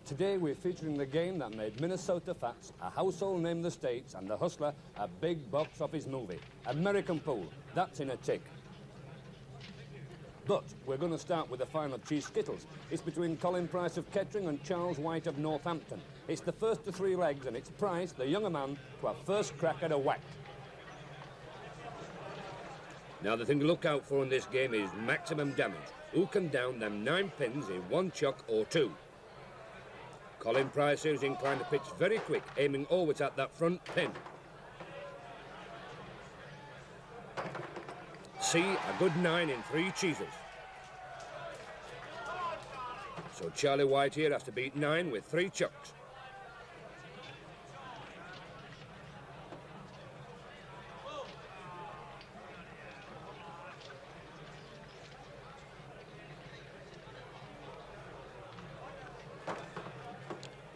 Today we're featuring the game that made Minnesota Fats a household name in the States and The Hustler a big box office movie. American Pool, that's in a tick. But we're going to start with the final Cheese Skittles. It's between Colin Price of Kettering and Charles White of Northampton. It's the first of 3 legs and it's Price, the younger man, to have first crack at a whack. Now the thing to look out for in this game is maximum damage. Who can down them 9 pins in 1 chuck or 2? Colin Price is inclined to pitch very quick, aiming always at that front pin. See, a good 9 in 3 cheeses. So Charlie White here has to beat 9 with 3 chucks.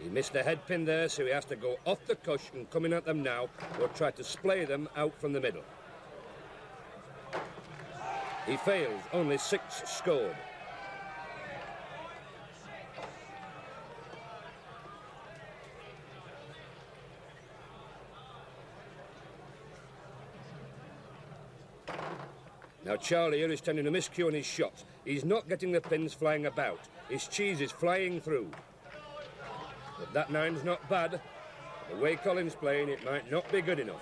He missed the head pin there, so he has to go off the cush and coming at them now, or try to splay them out from the middle. He fails, only 6 scored. Now Charlie here is tending to miscue on his shots. He's not getting the pins flying about. His cheese is flying through. But that 9's not bad. The way Colin's playing, it might not be good enough.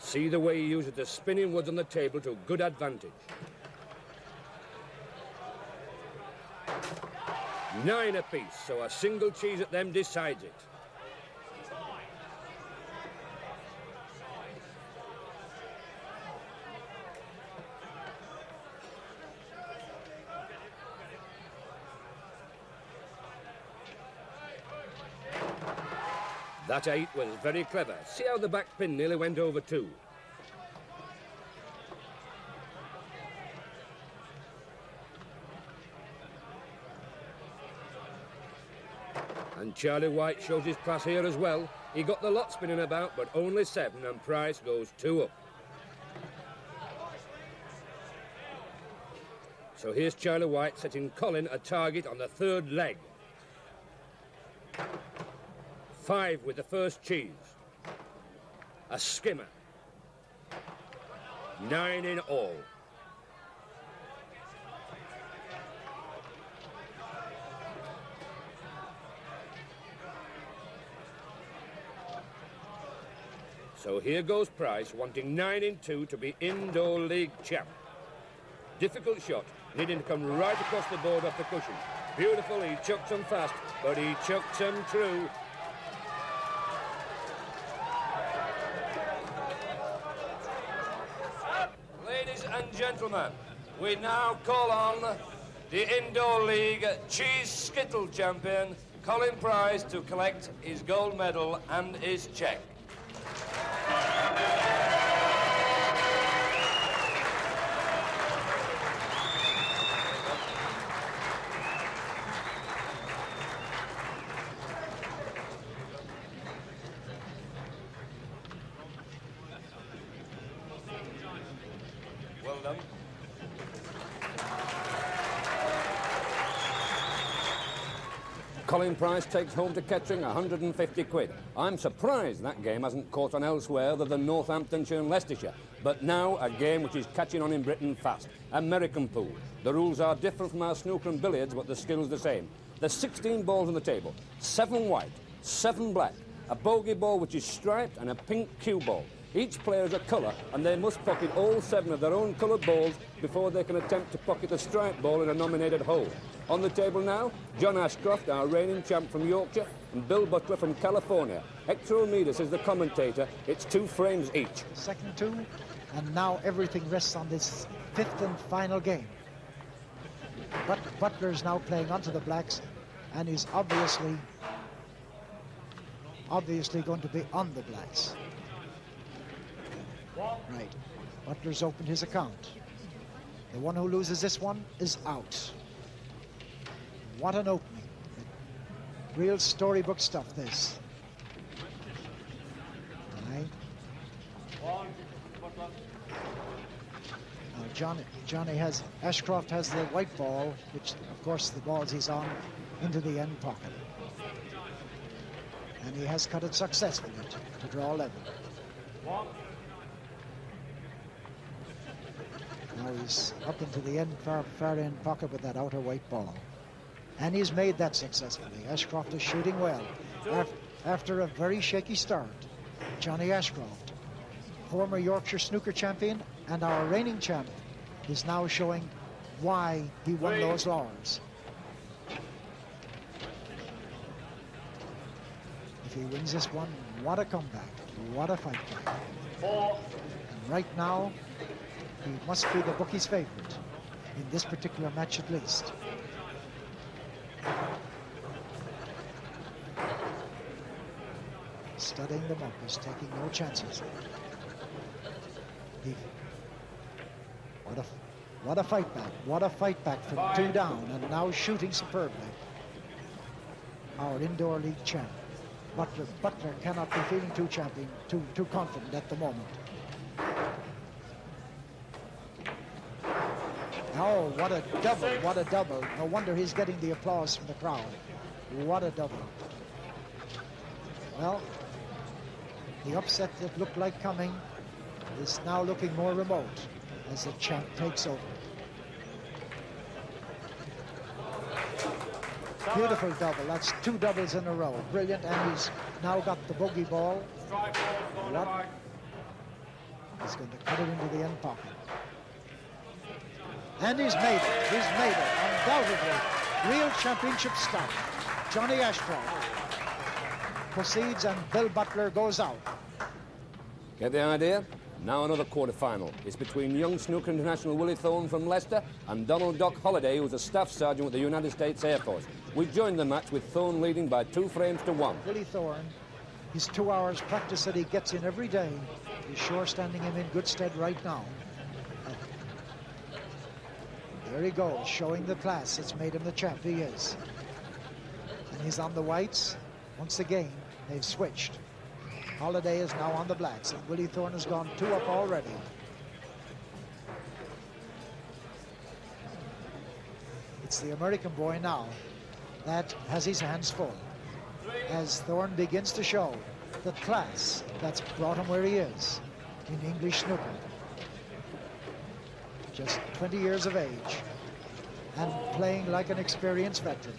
See the way he uses the spinning woods on the table to good advantage. 9 apiece, so a single cheese at them decides it. That 8 was very clever. See how the back pin nearly went over too. And Charlie White shows his class here as well. He got the lot spinning about, but only 7, and Price goes 2 up. So here's Charlie White setting Colin a target on the 3rd leg. 5 with the first cheese. A skimmer. 9 in all. So here goes Price, wanting 9 in 2 to be indoor league champ. Difficult shot, needing to come right across the board off the cushion. Beautiful, he chucks them fast, but he chucks them true. Ladies and gentlemen, we now call on the Indoor League Cheese Skittle champion, Colin Price, to collect his gold medal and his cheque. Well done. Colin Price takes home to Kettering 150 quid. I'm surprised that game hasn't caught on elsewhere other than Northamptonshire and Leicestershire. But now a game which is catching on in Britain fast. American Pool. The rules are different from our snooker and billiards, but the skill's the same. There's 16 balls on the table. 7 white, 7 black, a bogey ball which is striped and a pink cue ball. Each player is a colour and they must pocket all 7 of their own coloured balls before they can attempt to pocket a striped ball in a nominated hole. On the table now, John Ashcroft, our reigning champ from Yorkshire, and Bill Butler from California. Hector Almeida is the commentator. It's 2 frames each. Second 2, and now everything rests on this 5th and final game. But Butler is now playing onto the blacks, and he's obviously going to be on the blacks. Right. Butler's opened his account. The one who loses this one is out. What an opening. Real storybook stuff, this. Ashcroft has the white ball, which of course the balls he's on into the end pocket. And he has cut it successfully to draw level. Now he's up into the end, far end pocket with that outer white ball. And he's made that successfully. Ashcroft is shooting well. After a very shaky start, Johnny Ashcroft, former Yorkshire snooker champion and our reigning champ, is now showing why he won those laurels. If he wins this one, what a comeback, what a fight back. And right now, he must be the bookie's favorite, in this particular match at least. Studying them up, he's taking no chances. What a fight back, what a fight back from 2 down, and now shooting superbly. Our indoor league champ. Butler cannot be feeling too confident at the moment. Oh, what a double, what a double. No wonder he's getting the applause from the crowd. What a double. Well, the upset that looked like coming is now looking more remote as the champ takes over. Beautiful double. That's 2 doubles in a row. Brilliant. And he's now got the bogey ball. What? He's going to cut it into the end pocket. And he's made it. He's made it. Undoubtedly. Real championship start. Johnny Ashcroft proceeds and Bill Butler goes out. Get the idea? Now another quarter-final. It's between young snooker international Willie Thorne from Leicester and Donald Doc Holliday, who's a staff sergeant with the United States Air Force. We joined the match with Thorne leading by 2 frames to 1. Willie Thorne, his 2 hours practice that he gets in every day is sure standing him in good stead right now. There he goes, showing the class that's made him the champ he is. And he's on the whites. Once again, they've switched. Holliday is now on the blacks, and Willie Thorne has gone 2 up already. It's the American boy now that has his hands full, as Thorne begins to show the class that's brought him where he is in English snooker. Just 20 years of age and playing like an experienced veteran.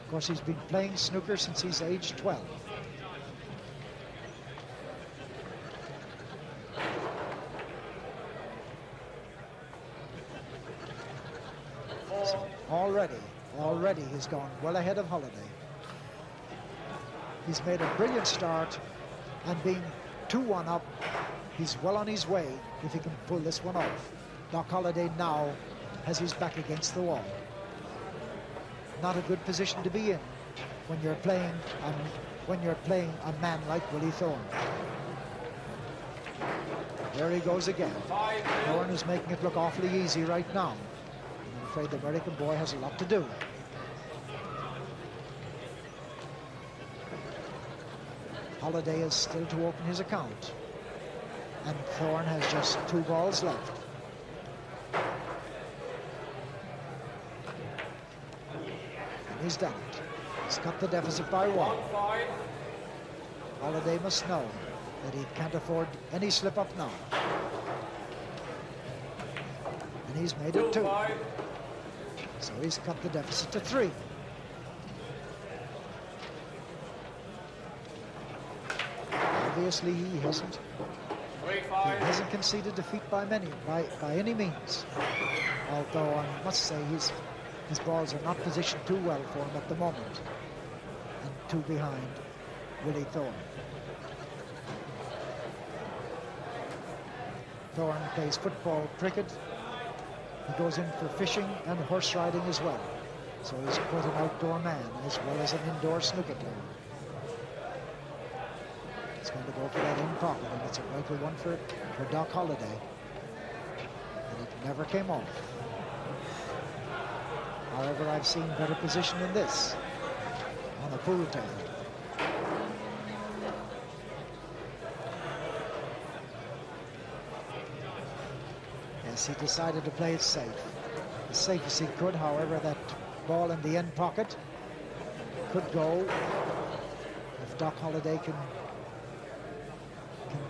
Of course, he's been playing snooker since he's age 12. So already he's gone well ahead of Holliday. He's made a brilliant start, and being 2-1 up, he's well on his way if he can pull this one off. Doc Holliday now has his back against the wall. Not a good position to be in when you're playing a man like Willie Thorne. There he goes again. Thorne is making it look awfully easy right now. I'm afraid the American boy has a lot to do. Holliday is still to open his account, and Thorne has just 2 balls left. And he's done it. He's cut the deficit by 1. Holliday must know that he can't afford any slip-up now. And he's made it 2. So he's cut the deficit to 3. Obviously, he hasn't conceded defeat by any means. Although I must say his balls are not positioned too well for him at the moment, and 2 behind Willie Thorne. Thorne plays football, cricket. He goes in for fishing and horse riding as well. So he's quite an outdoor man as well as an indoor snooker player. He's going to go for that in pocket, and it's a vital one for Doc Holliday. And it never came off. However, I've seen better position than this on a pool table. as he decided to play it safe. As safe as he could, however, that ball in the end pocket could go if Doc Holliday can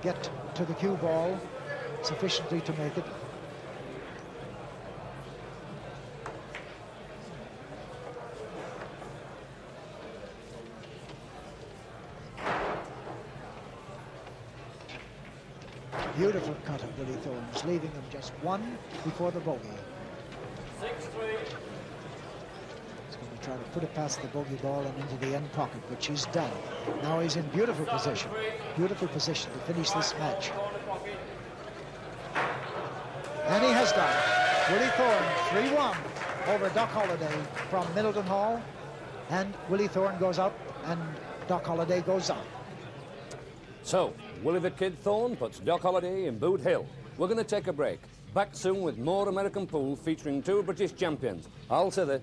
get to the cue ball sufficiently to make it. Beautiful cut of Willie Thorne's, leaving him just one before the bogey. 6-3. He's going to try to put it past the bogey ball and into the end pocket, which he's done. Now he's in beautiful position to finish this match. And he has done it. Willie Thorne, 3-1 over Doc Holliday from Middleton Hall. And Willie Thorne goes up and Doc Holliday goes up. So, Willie the Kid Thorne puts Doc Holliday in Boot Hill. We're going to take a break. Back soon with more American pool featuring two British champions. I'll say that.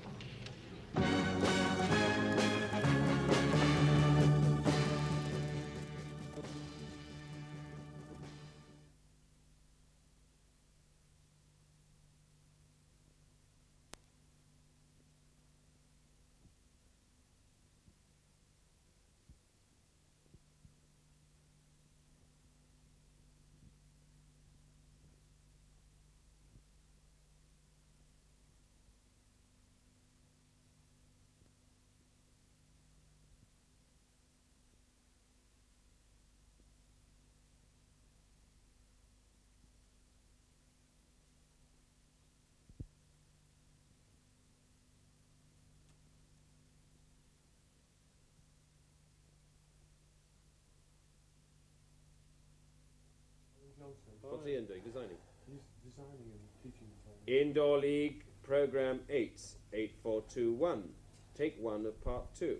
What's Ian doing? Designing? He's designing and teaching. Indoor League Program 8, 8421. Take 1 of Part 2.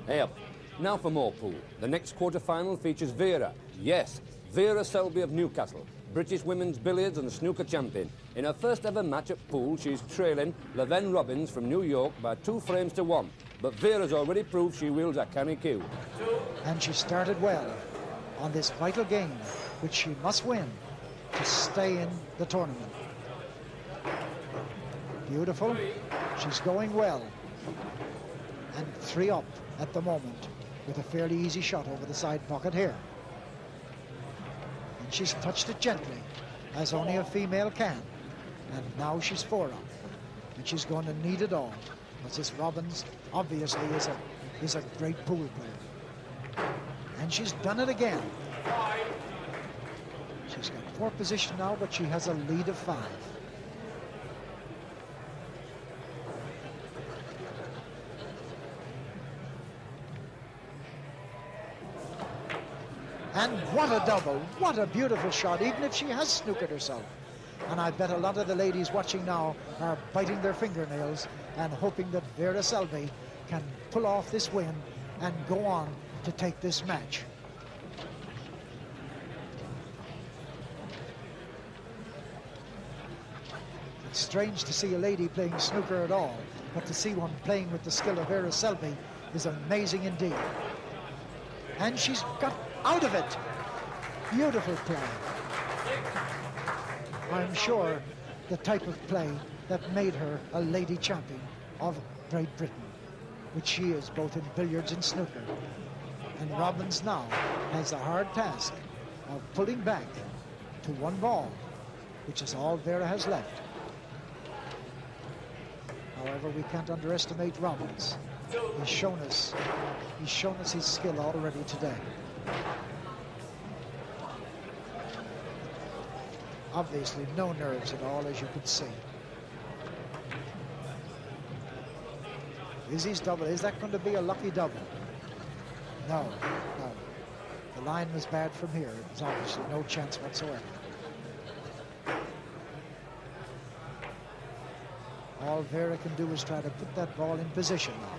Hey up. Now for more pool. The next quarter-final features Vera. Yes, Vera Selby of Newcastle, British women's billiards and snooker champion. In her first ever match at pool, she's trailing Leven Robbins from New York by 2 frames to 1. But Vera's already proved she wields a canny cue. And she started well on this vital game, which she must win to stay in the tournament. Beautiful. She's going well. And 3 up at the moment with a fairly easy shot over the side pocket here. And she's touched it gently, as only a female can. And now she's 4 up. And she's going to need it all, because this Robbins obviously is a great pool player. And she's done it again. She's got 4 position now, but she has a lead of 5. And what a double, what a beautiful shot, even if she has snookered herself. And I bet a lot of the ladies watching now are biting their fingernails and hoping that Vera Selby can pull off this win and go on to take this match. It's strange to see a lady playing snooker at all, but to see one playing with the skill of Vera Selby is amazing indeed. And she's got out of it. Beautiful play. I'm sure the type of play that made her a lady champion of Great Britain, which she is both in billiards and snooker. And Robbins now has the hard task of pulling back to 1 ball, which is all Vera has left. However, we can't underestimate Robbins. He's shown us his skill already today. Obviously, no nerves at all, as you can see. Izzy's double, is that going to be a lucky double? No, no. The line was bad from here. There's obviously no chance whatsoever. All Vera can do is try to put that ball in position now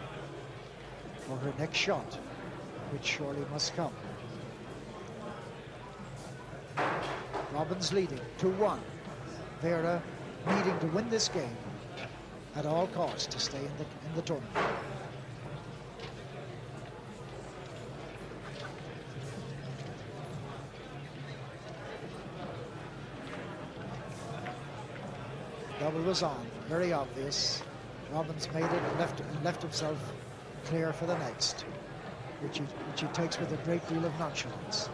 for her next shot, which surely must come. Robbins leading 2-1. Vera needing to win this game at all costs to stay in the tournament. Double was on, very obvious. Robbins made it and left himself clear for the next, which he takes with a great deal of nonchalance.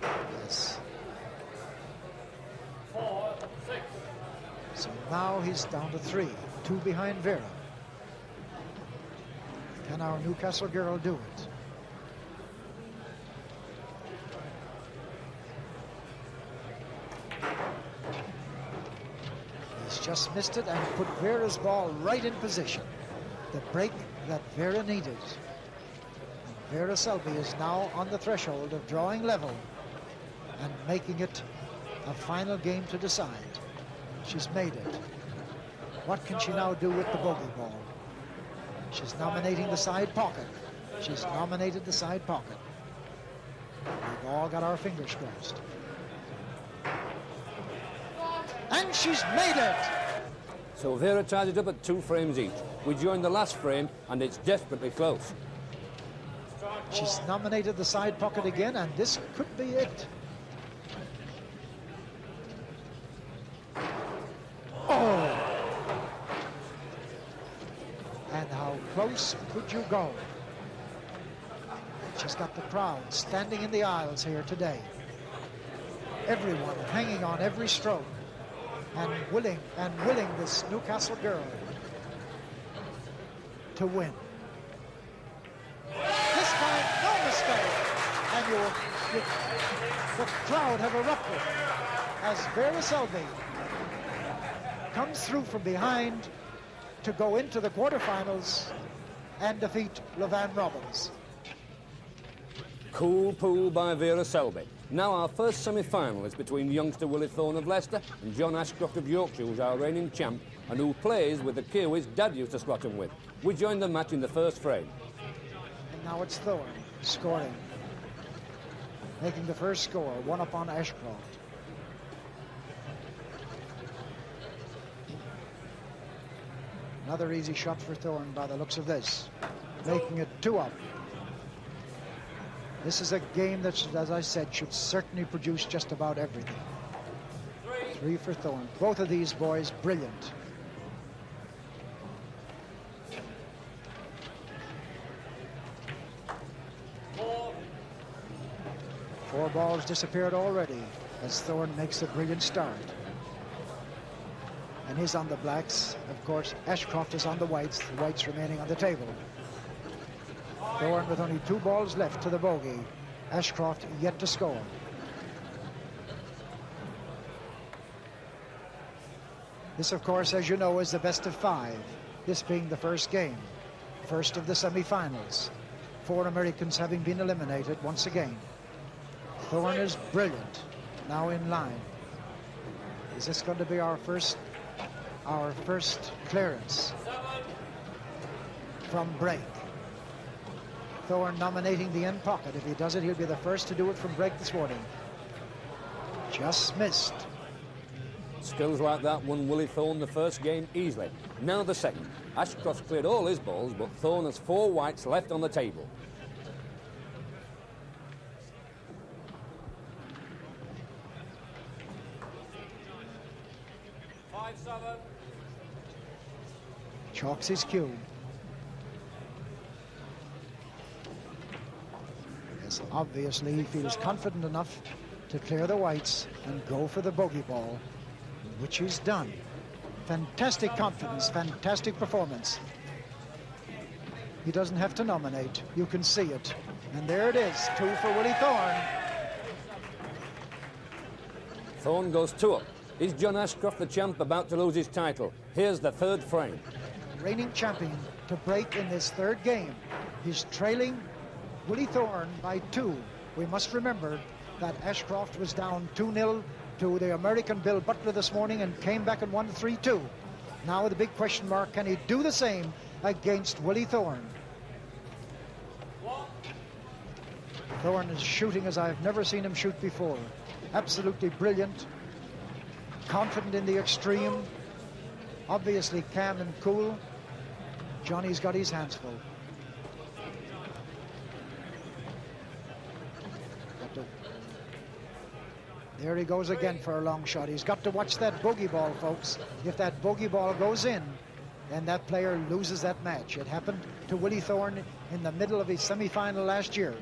Yes. 4-6. So now he's down to 3, 2 behind Vera. Can our Newcastle girl do it? He's just missed it and put Vera's ball right in position. The break that Vera needed. And Vera Selby is now on the threshold of drawing level and making it a final game to decide. She's made it. What can she now do with the bogey ball? She's nominating the side pocket. She's nominated the side pocket. We've all got our fingers crossed. And she's made it! So Vera ties it up at 2 frames each. We join the last frame, and it's desperately close. She's nominated the side pocket again, and this could be it. Oh! And how close could you go? She's got the crowd standing in the aisles here today. Everyone hanging on every stroke and willing this Newcastle girl to win. This time, no mistake. And the crowd have erupted as Vera Selby comes through from behind to go into the quarterfinals and defeat Levan Robbins. Cool pool by Vera Selby. Now our first semi-final is between youngster Willie Thorne of Leicester and John Ashcroft of Yorkshire, who's our reigning champ and who plays with the Kiwis Dad used to squat him with. We join the match in the first frame. And now it's Thorne scoring, making the first score, 1 up on Ashcroft. Another easy shot for Thorne by the looks of this, making it 2 up. This is a game that, as I said, should certainly produce just about everything. 3 for Thorne. Both of these boys, brilliant. Four balls disappeared already as Thorne makes a brilliant start. And he's on the blacks. Of course, Ashcroft is on the whites remaining on the table. Thorne with only 2 balls left to the bogey. Ashcroft yet to score. This, of course, as you know, is the best of 5. This being the first game, first of the semi-finals. 4 Americans having been eliminated once again. Thorne is brilliant, now in line. Is this going to be our first clearance from break? Thorne nominating the end pocket. If he does it, he'll be the first to do it from break this morning. Just missed. Skills like that won Willie Thorne the first game easily. Now the second. Ashcroft's cleared all his balls, but Thorne has 4 whites left on the table. Chalks his cue. Yes, obviously he feels confident enough to clear the whites and go for the bogey ball, which he's done. Fantastic confidence, fantastic performance. He doesn't have to nominate. You can see it. And there it is, 2 for Willie Thorne. Thorne goes 2 up. Is John Ashcroft, the champ, about to lose his title? Here's the third frame. Reigning champion to break in this third game. He's trailing Willie Thorne by 2. We must remember that Ashcroft was down 2-0 to the American Bill Butler this morning and came back and won 3-2. Now the big question mark, can he do the same against Willie Thorne? Thorne is shooting as I've never seen him shoot before. Absolutely brilliant. confident in the extreme, obviously calm and cool. Johnny's got his hands full. There he goes again for a long shot. He's got to watch that bogey ball, folks. If that bogey ball goes in, then that player loses that match. It happened to Willie Thorne in the middle of his semi-final last year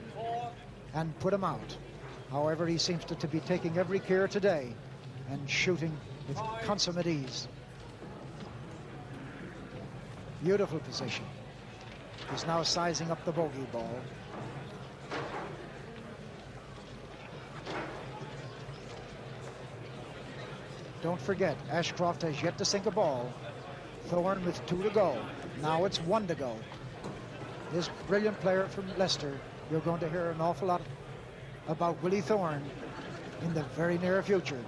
and put him out. However, he seems to be taking every care today and shooting with consummate ease. Beautiful position. He's now sizing up the bogey ball. Don't forget, Ashcroft has yet to sink a ball. Thorne with 2 to go. Now it's 1 to go. This brilliant player from Leicester, you're going to hear an awful lot about Willie Thorne in the very near future.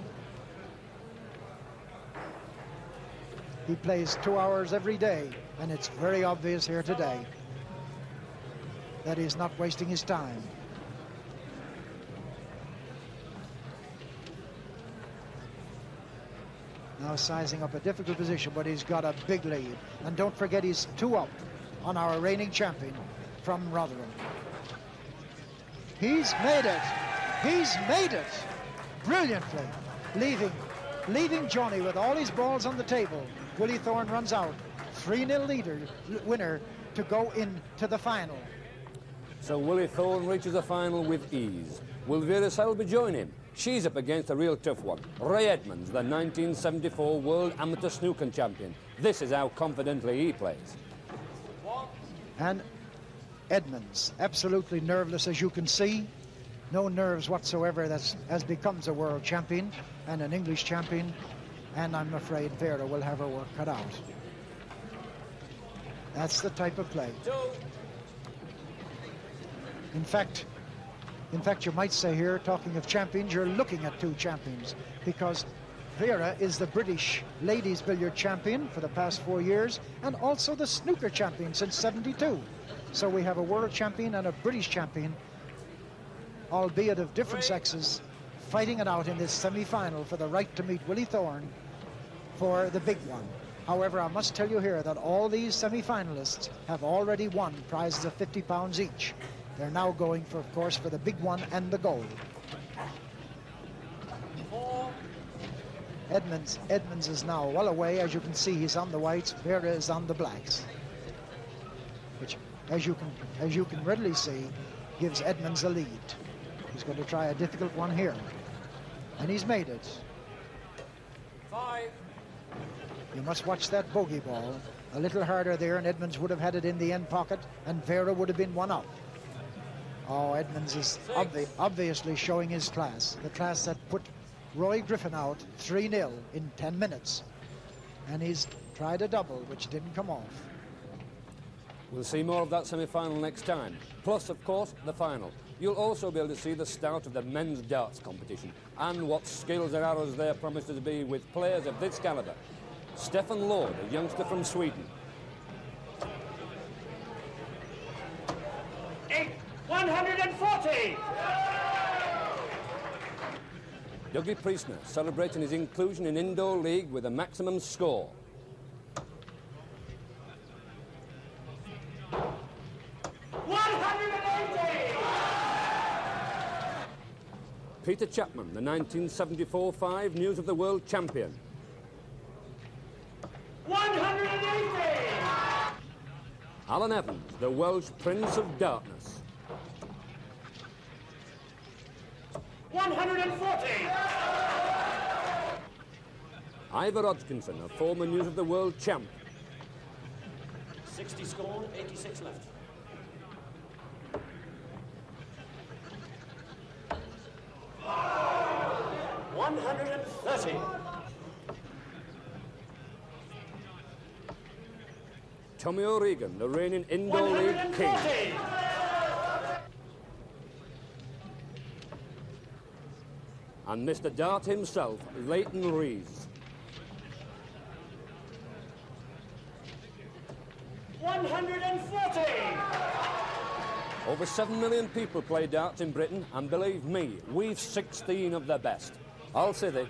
He plays 2 hours every day, and it's very obvious here today that he's not wasting his time. Now sizing up a difficult position, but he's got a big lead. And don't forget, he's 2 up on our reigning champion from Rotherham. He's made it. He's made it brilliantly, leaving Johnny with all his balls on the table. Willie Thorne runs out, 3-0 winner to go into the final. So Willie Thorne reaches the final with ease. Will Vera Selby join him? She's up against a real tough one. Ray Edmonds, the 1974 World Amateur Snooker Champion. This is how confidently he plays. And Edmonds, absolutely nerveless, as you can see. No nerves whatsoever, as becomes a world champion and an English champion. And I'm afraid Vera will have her work cut out. That's the type of play. In fact, you might say here, talking of champions, you're looking at 2 champions, because Vera is the British ladies billiard champion for the past 4 years and also the snooker champion since '72. So we have a world champion and a British champion, albeit of different sexes, fighting it out in this semi-final for the right to meet Willie Thorne for the big one. However, I must tell you here that all these semi-finalists have already won prizes of £50 each. They're now going for, of course, for the big one and the gold. Edmonds is now well away. As you can see, he's on the whites. Vera is on the blacks, which, as you can readily see, gives Edmonds a lead. He's going to try a difficult one here, and he's made it. 5. You must watch that bogey ball. A little harder there, and Edmonds would have had it in the end pocket, and Vera would have been 1 up. Oh, Edmonds is obviously showing his class, the class that put Roy Griffin out 3-0 in 10 minutes. And he's tried a double, which didn't come off. We'll see more of that semi-final next time. Plus, of course, the final. You'll also be able to see the start of the men's darts competition and what skills and arrows there promise to be with players of this calibre. Stefan Lord, a youngster from Sweden. 140! Dougie Priestner celebrating his inclusion in Indoor League with a maximum score. 180! Peter Chapman, the 1974-5 News of the World champion. 180! Alan Evans, the Welsh Prince of Darkness. 140! Ivor Hodgkinson, a former News of the World champ. 60 scored, 86 left. $130. Tommy O'Regan, the reigning Indoor League king. 140! And Mr. Dart himself, Leighton Rees. 140! Over 7 million people play darts in Britain, and believe me, we've 16 of the best. All City,